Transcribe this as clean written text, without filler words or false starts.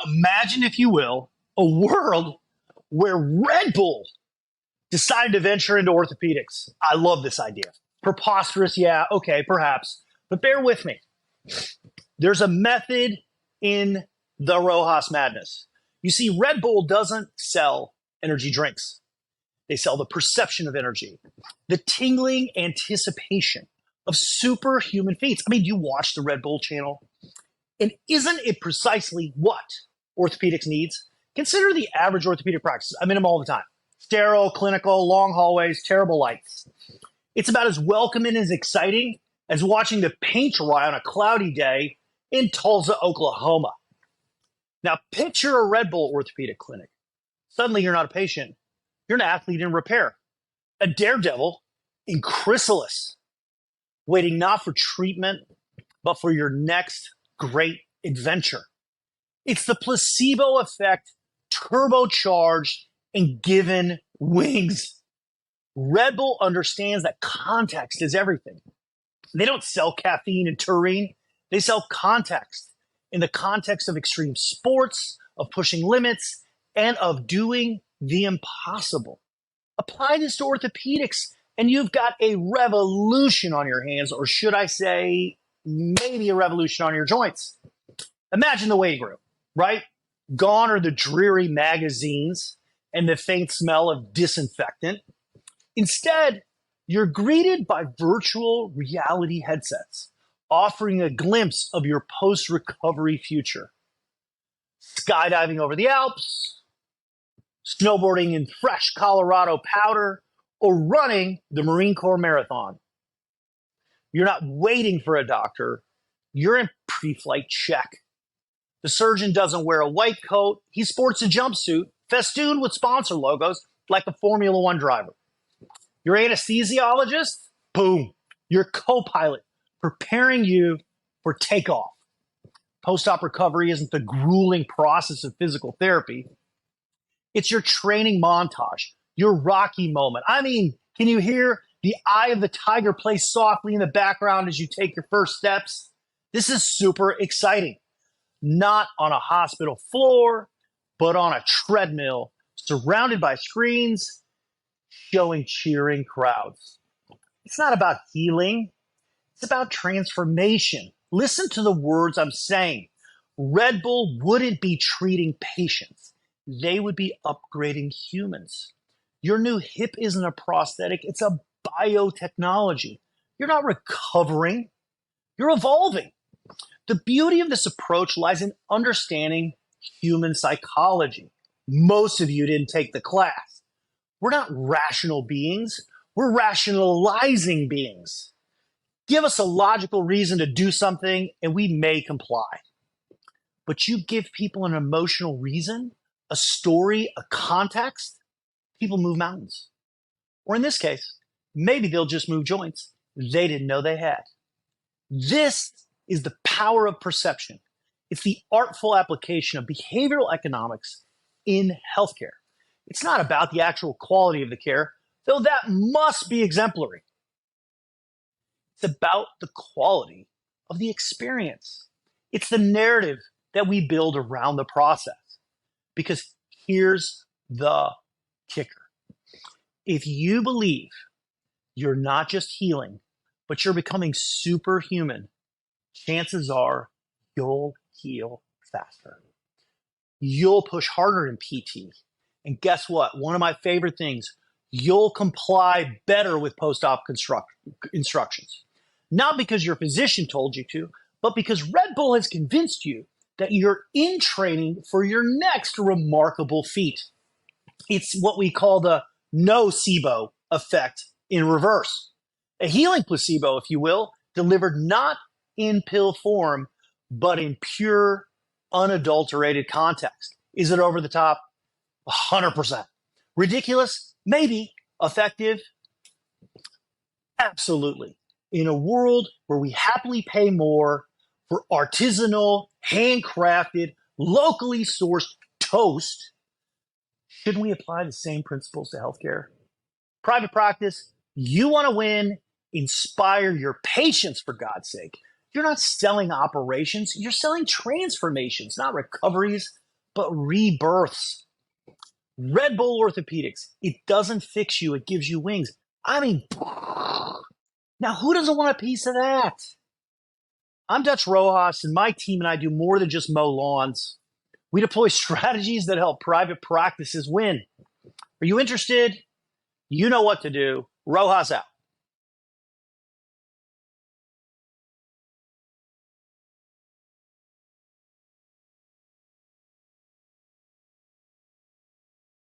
Imagine, if you will, a world where Red Bull decided to venture into orthopedics. I love this idea. Preposterous, yeah, okay, perhaps. But bear with me. There's a method in the Rojas madness. You see, Red Bull doesn't sell energy drinks. They sell the perception of energy, the tingling anticipation of superhuman feats. I mean, you watch the Red Bull channel, and isn't it precisely what orthopedics needs? Consider the average orthopedic practice. I'm in them all the time. Sterile, clinical, long hallways, terrible lights. It's about as welcoming and as exciting as watching the paint dry on a cloudy day in Tulsa, Oklahoma. Now, picture a Red Bull orthopedic clinic. Suddenly, you're not a patient. You're an athlete in repair, a daredevil in chrysalis, waiting not for treatment, but for your next great adventure. It's the placebo effect, turbocharged and given wings. Red Bull understands that context is everything. They don't sell caffeine and taurine. They sell context, in the context of extreme sports, of pushing limits, and of doing the impossible. Apply this to orthopedics, and you've got a revolution on your hands, or should I say, maybe a revolution on your joints. Imagine the waiting room, right? Gone are the dreary magazines and the faint smell of disinfectant. Instead, you're greeted by virtual reality headsets, offering a glimpse of your post-recovery future. Skydiving over the Alps, snowboarding in fresh Colorado powder, or running the Marine Corps Marathon. You're not waiting for a doctor. You're in pre-flight check. The surgeon doesn't wear a white coat. He sports a jumpsuit festooned with sponsor logos like a Formula One driver. Your anesthesiologist, boom, your co-pilot preparing you for takeoff. Post-op recovery isn't the grueling process of physical therapy. It's your training montage, your Rocky moment. I mean, can you hear the eye of the tiger play softly in the background as you take your first steps? This is super exciting. Not on a hospital floor, but on a treadmill, surrounded by screens, showing cheering crowds. It's not about healing. It's about transformation. Listen to the words I'm saying. Red Bull wouldn't be treating patients. They would be upgrading humans. Your new hip isn't a prosthetic. It's a biotechnology. You're not recovering. You're evolving. The beauty of this approach lies in understanding human psychology. Most of you didn't take the class. We're not rational beings. We're rationalizing beings. Give us a logical reason to do something, and we may comply. But you give people an emotional reason, a story, a context, people move mountains. Or in this case, maybe they'll just move joints they didn't know they had. This is the power of perception. It's the artful application of behavioral economics in healthcare. It's not about the actual quality of the care, though that must be exemplary. It's about the quality of the experience. It's the narrative that we build around the process. Because here's the kicker. If you believe you're not just healing, but you're becoming superhuman, chances are you'll heal faster. You'll push harder in PT. And guess what? One of my favorite things, you'll comply better with post-op instructions. Not because your physician told you to, but because Red Bull has convinced you that you're in training for your next remarkable feat. It's what we call the nocebo effect in reverse. A healing placebo, if you will, delivered not in pill form, but in pure, unadulterated context. Is it over the top? 100%. Ridiculous? Maybe. Effective? Absolutely. In a world where we happily pay more for artisanal, handcrafted, locally sourced toast, shouldn't we apply the same principles to healthcare? Private practice, you want to win, inspire your patients, for God's sake. You're not selling operations, you're selling transformations, not recoveries. but rebirths. Red Bull Orthopedics. It doesn't fix you, it gives you wings. I mean, now who doesn't want a piece of that? I'm Dutch Rojas, and my team and I do more than just mow lawns. We deploy strategies that help private practices win. Are you interested? You know what to do. Rojas out.